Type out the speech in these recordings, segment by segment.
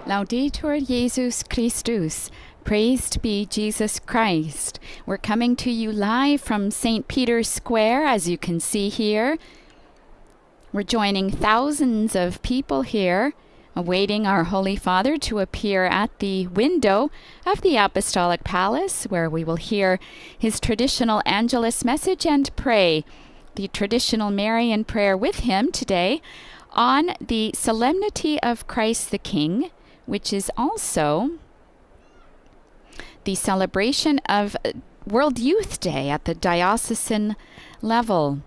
Laudetur Jesus Christus. Praised be Jesus Christ. We're coming to you live from St. Peter's Square, as you can see here. We're joining thousands of people here, awaiting our Holy Father to appear at the window of the Apostolic Palace, where we will hear his traditional Angelus message and pray the traditional Marian prayer with him today on the Solemnity of Christ the King, which is also the celebration of World Youth Day at the diocesan level.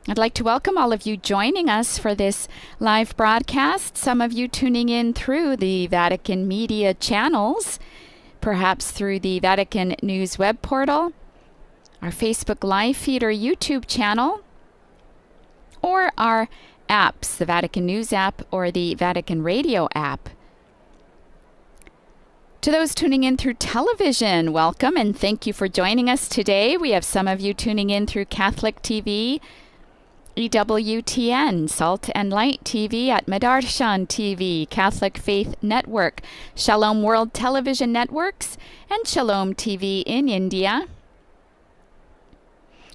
I'd like to welcome all of you joining us for this live broadcast, some of you tuning in through the Vatican media channels, perhaps through the Vatican News web portal, our Facebook live feed or YouTube channel, or our apps, the Vatican News app or the Vatican Radio app. To those tuning in through television, welcome and thank you for joining us today. We have some of you tuning in through Catholic TV, EWTN, Salt and Light TV, at Madarshan TV, Catholic Faith Network, Shalom World Television Networks, and Shalom TV in India.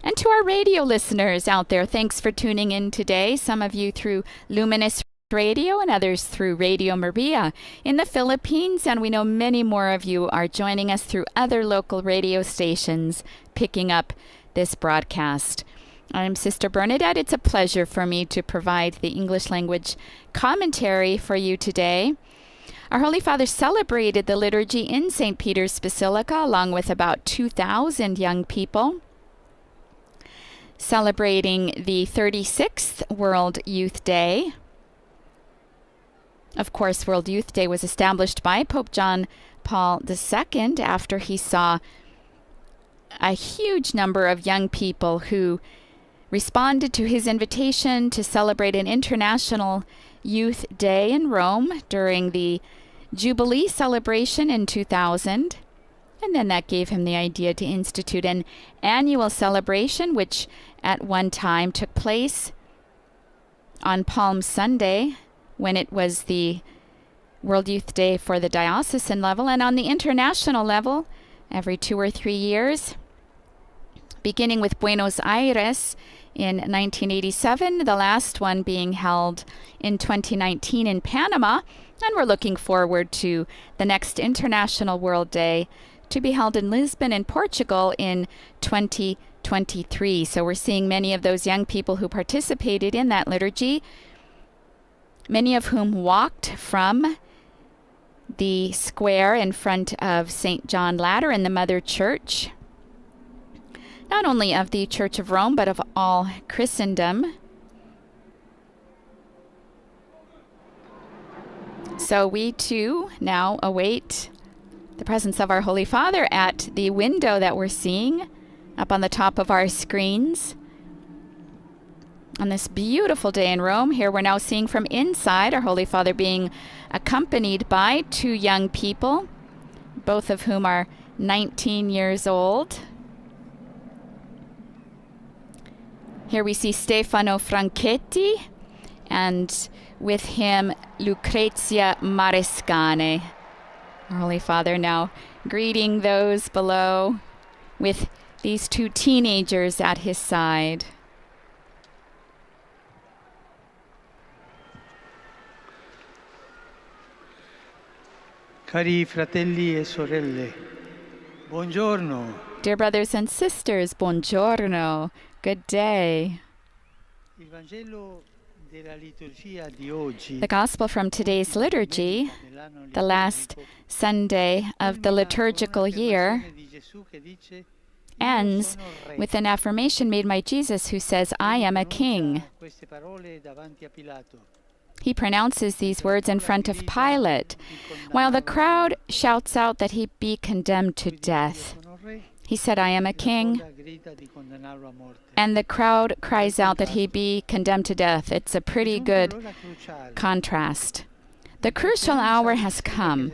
And to our radio listeners out there, thanks for tuning in today. Some of you through Luminous Radio and others through Radio Maria in the Philippines, and we know many more of you are joining us through other local radio stations picking up this broadcast. I'm Sister Bernadette. It's a pleasure for me to provide the English language commentary for you today. Our Holy Father celebrated the liturgy in St. Peter's Basilica along with about 2,000 young people, celebrating the 36th World Youth Day. Of course, World Youth Day was established by Pope John Paul II after he saw a huge number of young people who responded to his invitation to celebrate an International Youth Day in Rome during the Jubilee celebration in 2000. And then that gave him the idea to institute an annual celebration, which at one time took place on Palm Sunday, when it was the World Youth Day for the diocesan level, and on the international level, every 2 or 3 years, beginning with Buenos Aires in 1987, the last one being held in 2019 in Panama, and we're looking forward to the next International World Day to be held in Lisbon in Portugal in 2023. So we're seeing many of those young people who participated in that liturgy, many of whom walked from the square in front of St. John Ladder in the Mother Church, not only of the Church of Rome, but of all Christendom. So we too now await the presence of our Holy Father at the window that we're seeing up on the top of our screens. On this beautiful day in Rome, here we're now seeing from inside our Holy Father being accompanied by 2 young people, both of whom are 19 years old. Here we see Stefano Franchetti, and with him Lucrezia Marescane. Our Holy Father now greeting those below with these 2 teenagers at his side. Cari fratelli e sorelle, buongiorno. Dear brothers and sisters, buongiorno. Good day. Il Vangelo della liturgia di oggi, The Gospel from today's liturgy, the last Sunday of the liturgical year, ends with an affirmation made by Jesus who says, "I am a king." He pronounces these words in front of Pilate, while the crowd shouts out that he be condemned to death. He said, "I am a king," and the crowd cries out that he be condemned to death. It's a pretty good contrast. The crucial hour has come.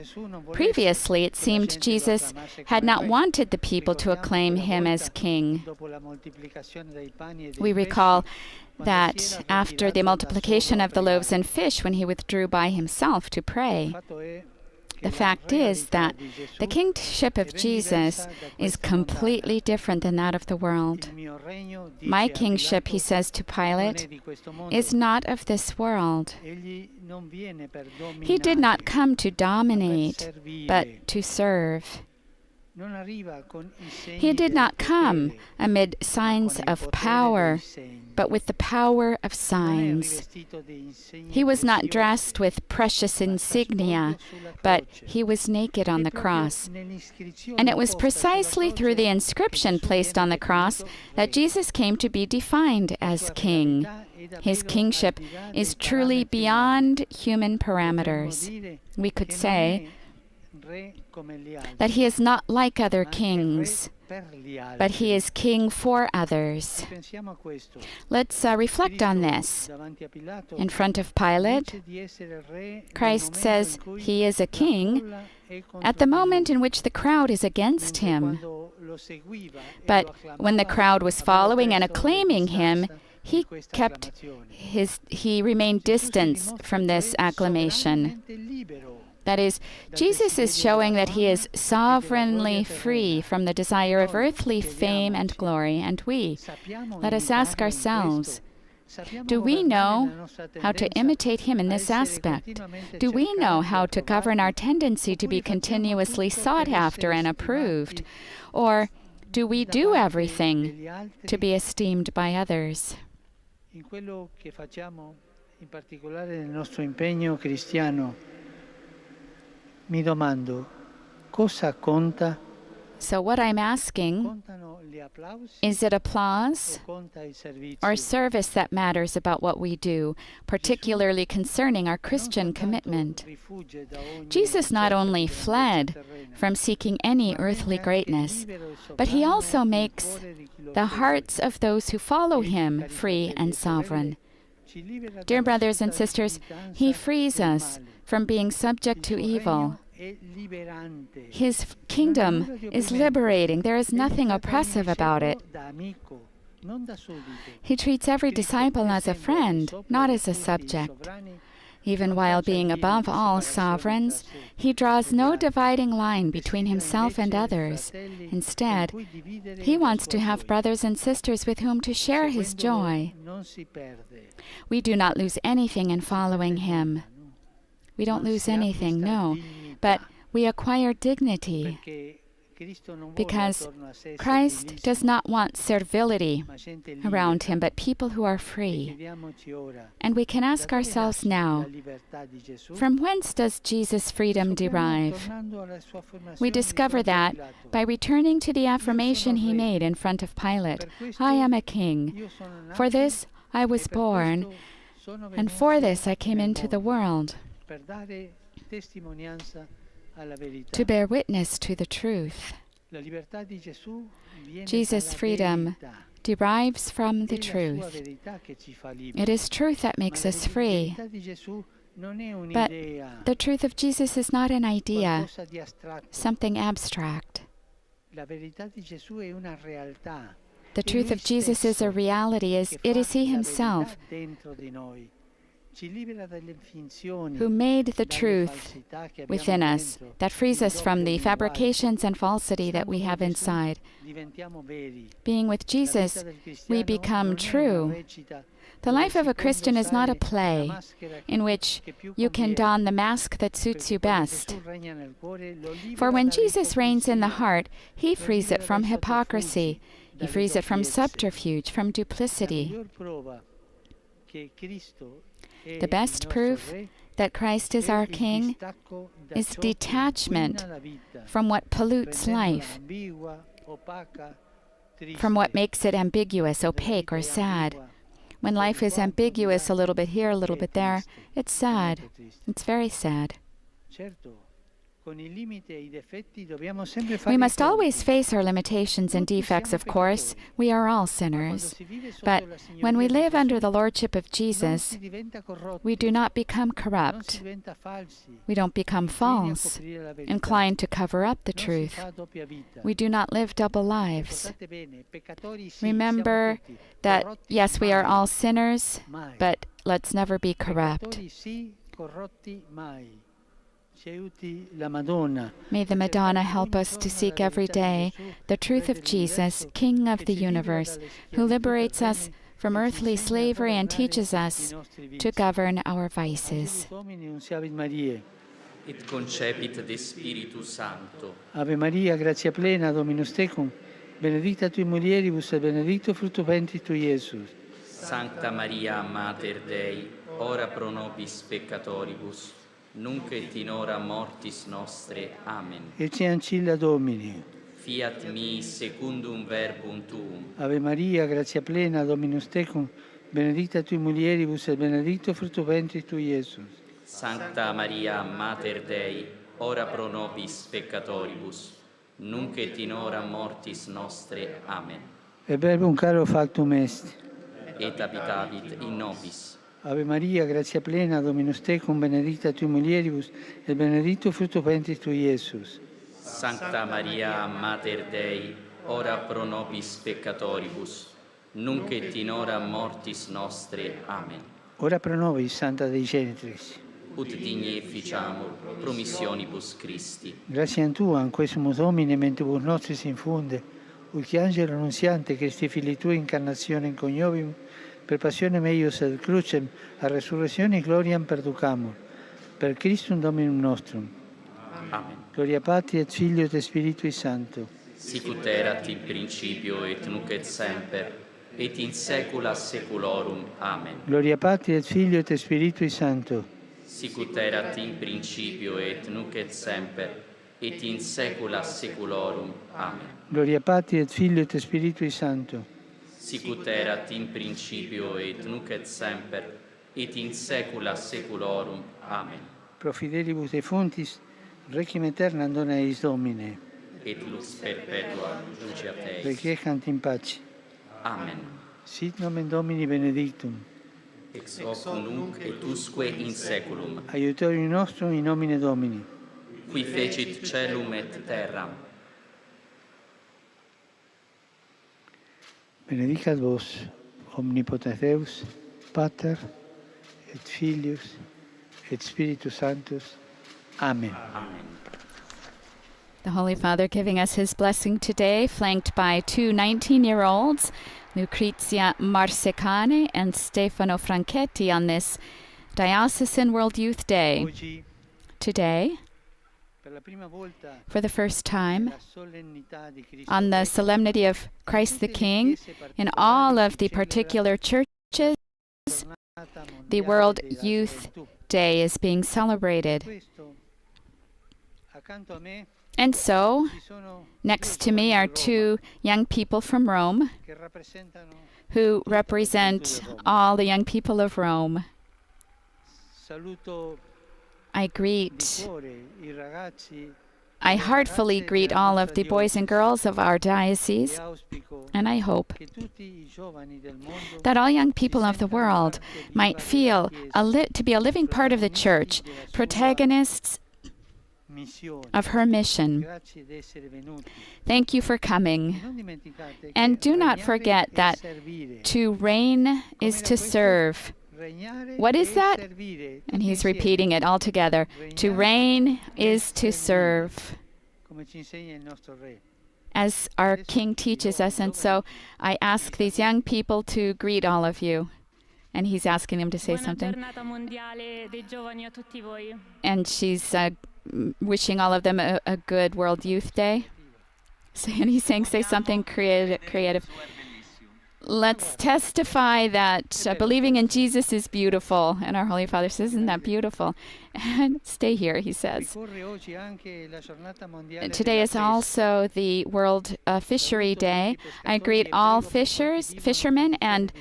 Previously, it seemed Jesus had not wanted the people to acclaim him as king. We recall that after the multiplication of the loaves and fish, when he withdrew by himself to pray. The fact is that the kingship of Jesus is completely different than that of the world. My kingship, he says to Pilate, is not of this world. He did not come to dominate, but to serve. He did not come amid signs of power, but with the power of signs. He was not dressed with precious insignia, but he was naked on the cross. And it was precisely through the inscription placed on the cross that Jesus came to be defined as king. His kingship is truly beyond human parameters. We could say that he is not like other kings, but he is king for others. Let's reflect on this. In front of Pilate, Christ says he is a king at the moment in which the crowd is against him. But when the crowd was following and acclaiming him, he remained distant from this acclamation. That is, Jesus is showing that he is sovereignly free from the desire of earthly fame and glory. And let us ask ourselves, do we know how to imitate him in this aspect? Do we know how to govern our tendency to be continuously sought after and approved? Or do we do everything to be esteemed by others? In quello che facciamo, in particolare nel nostro impegno cristiano, mi domando, cosa conta? So what I'm asking, is it applause or service that matters about what we do, particularly concerning our Christian commitment? Jesus not only fled from seeking any earthly greatness, but he also makes the hearts of those who follow him free and sovereign. Dear brothers and sisters, he frees us from being subject to evil. His kingdom is liberating. There is nothing oppressive about it. He treats every disciple as a friend, not as a subject. Even while being above all sovereigns, he draws no dividing line between himself and others. Instead, he wants to have brothers and sisters with whom to share his joy. We do not lose anything in following him. We don't lose anything, no, but we acquire dignity, because Christ does not want servility around him, but people who are free. And we can ask ourselves now, from whence does Jesus' freedom derive? We discover that by returning to the affirmation he made in front of Pilate, I am a king. For this I was born, and for this I came into the world, to bear witness to the truth. Jesus' freedom derives from the truth. It is truth that makes us free. But the truth of Jesus is not an idea, something abstract. The truth of Jesus is a reality. It is he himself who made the truth within us, that frees us from the fabrications and falsity that we have inside. Being with Jesus, we become true. The life of a Christian is not a play in which you can don the mask that suits you best. For when Jesus reigns in the heart, he frees it from hypocrisy. He frees it from subterfuge, from duplicity. The best proof that Christ is our King is detachment from what pollutes life, from what makes it ambiguous, opaque, or sad. When life is ambiguous, a little bit here, a little bit there, it's sad. It's very sad. We must always face our limitations and defects, of course. We are all sinners. But when we live under the lordship of Jesus, we do not become corrupt. We don't become false, inclined to cover up the truth. We do not live double lives. Remember that, yes, we are all sinners, but let's never be corrupt. May the Madonna help us to seek every day the truth of Jesus, King of the universe, who liberates us from earthly slavery and teaches us to govern our vices. Et concepit de Spiritu Sancto. Ave Maria, gratia plena, Dominus tecum, benedicta tui mulieribus, et benedictus fructus ventris tui, Iesus. Sancta Maria, Mater Dei, ora pro nobis peccatoribus, nunc et in hora mortis nostre. Amen. Ecce ancilla Domini. Fiat mi secundum verbum tuum. Ave Maria, gratia plena, Dominus tecum, benedicta tui mulieribus, et benedictus fructus ventris tui, Iesus. Sancta Maria, Mater Dei, ora pro nobis peccatoribus, nunc et in hora mortis nostre. Amen. E verbum caro factum est. Et habitavit in nobis. Ave Maria, gratia plena, Dominus tecum, benedicta tui mulieribus, et benedictus fructus ventris tui, Iesus. Sancta Maria, Mater Dei, ora pro nobis peccatoribus, nunc et in hora mortis nostre. Amen. Ora pro nobis, Santa Dei Genitrix. Ut digni efficiamur promissionibus Christi. Gratiam Tua, quesumus Domine, mentibus nostris infunde, ut angelo annunziante Christi Filii Tui incarnationem coniovium, per passionem eius et crucem, a resurrectione gloriam perducamur. Per Christum Dominum nostrum. Amen. Gloria Patri et Filio et Spiritui Sancto. Sicut erat in principio et nunc et semper, et in saecula saeculorum. Amen. Gloria Patri et Filio et Spiritui Sancto. Sicut erat in principio et nunc et semper, et in saecula saeculorum. Amen. Gloria Patri et Filio et Spiritui Sancto. Sicut erat in principio et nunc et semper, et in saecula saeculorum. Amen. Pro fidelibus defuntis, requiem aeternam dona eis Domine. Et lux perpetua luceat eis. Requiescant in pace. Amen. Sit nomen Domini benedictum. Ex hoc nunc et usque in saeculum. Aiutorium nostrum in nomine Domini. Qui fecit caelum et terram. Benedicat vos, omnipotens Deus, Pater, et Filius, et Spiritus Sanctus. Amen. Amen. The Holy Father giving us his blessing today, flanked by two 19-year-olds, Lucrezia Marsecane and Stefano Franchetti, on this Diocesan World Youth Day. Oggi, Today, per la prima volta, for the first time, la solennità di Cristo on the solemnity of Christ the King, in all of the particular churches, the World Youth Day is being celebrated. Questo, accanto a me, And so, ci sono next to me are two young people from Rome che rappresentano. who represent all the young people of Rome. Saluto I di greet, cuore i ragazzi I heartfully greet all of the boys and girls of our e diocese, auspico and I hope che tutti i giovani del mondo that all young people of the world might feel to be a living part of the Church, protagonists missione. of her mission. Grazie di essere venuti. Thank you for coming. Non dimenticate And che do not regnare forget e that servire. to reign is to serve. Regnare What is e that? servire, And tutti he's insieme, repeating it all together. To reign is to serve, come ci insegna il nostro re. as our King teaches us. And so I ask these young people to greet all of you. And he's asking them to say Buona something. giornata mondiale dei giovani a tutti voi. And she's wishing all of them a good World Youth Day. And he's saying, say something creative. Let's testify that believing in Jesus is beautiful. And our Holy Father says, isn't that beautiful? And stay here, he says. Ricorre oggi anche la giornata mondiale Today della is pesca. also the World Fishery Day. I greet all fishermen and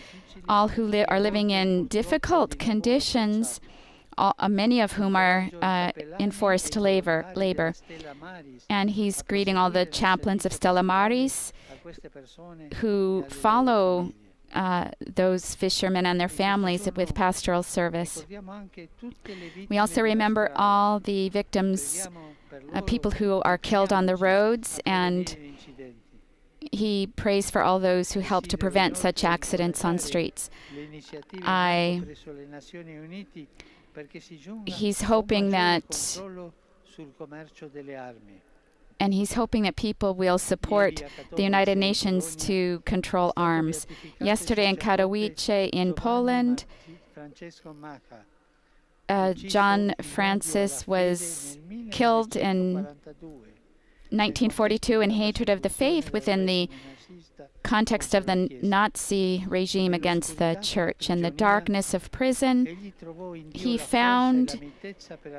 all who are living in difficult conditions many of whom are in forced labor. And he's greeting all the chaplains of Stella Maris who follow those fishermen and their families with pastoral service. We also remember all the victims, people who are killed on the roads, and he prays for all those who help to prevent such accidents on streets. He's hoping that people will support the United Nations to control arms. Yesterday in Katowice in Poland, John Francis was killed in 1942 in hatred of the faith within the context of the Nazi regime against the church. In the darkness of prison, he found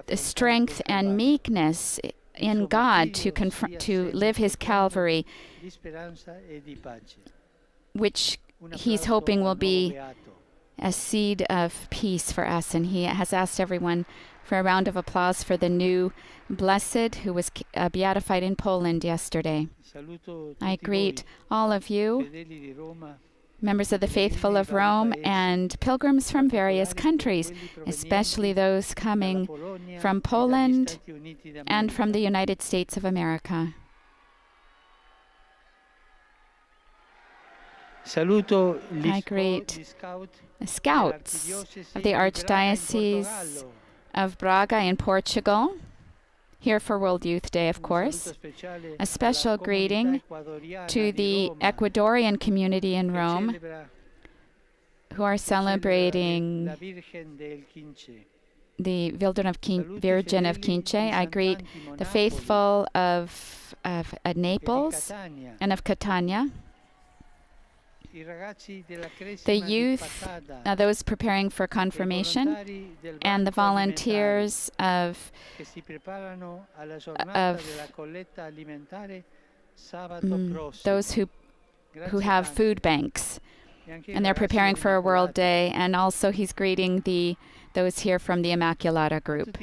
the strength and meekness in God to live his Calvary, which he's hoping will be a seed of peace for us. And he has asked everyone for a round of applause for the new blessed who was beatified in Poland yesterday. I greet all of you, members of the faithful of Rome, and pilgrims from various countries, especially those coming from Poland and from the United States of America. I greet the scouts of the Archdiocese of Braga in Portugal, here for World Youth Day, of course. A special greeting to the Ecuadorian community in Rome, who are celebrating the Virgin of Quince. I greet the faithful of Naples and of Catania, the youth, those preparing for confirmation, and the volunteers of those who have food banks, and they're preparing for a World Day. And also he's greeting those here from the Immaculata group.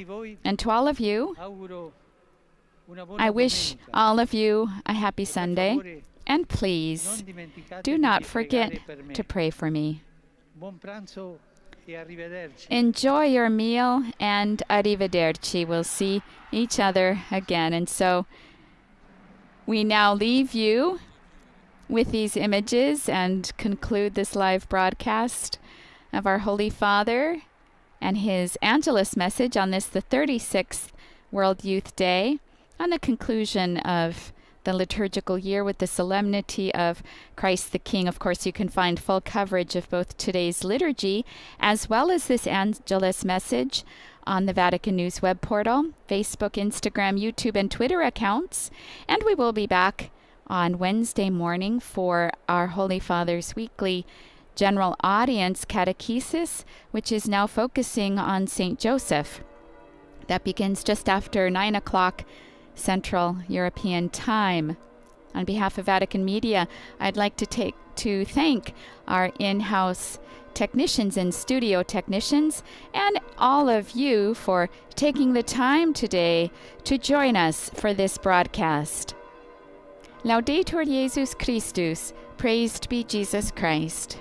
And to all of you, I wish all of you a happy Sunday. And please, do not forget to pray for me. Enjoy your meal, and arrivederci. We'll see each other again. And so we now leave you with these images and conclude this live broadcast of our Holy Father and his Angelus message on this, the 36th World Youth Day, on the conclusion of the liturgical year with the solemnity of Christ the King. Of course, you can find full coverage of both today's liturgy as well as this Angelus message on the Vatican News web portal, Facebook, Instagram, YouTube, and Twitter accounts. And we will be back on Wednesday morning for our Holy Father's weekly general audience catechesis, which is now focusing on St. Joseph. That begins just after 9 o'clock Central European Time. On behalf of Vatican Media, I'd like to thank our in-house technicians and studio technicians, and all of you for taking the time today to join us for this broadcast. Laudetur Jesus Christus, praised be Jesus Christ.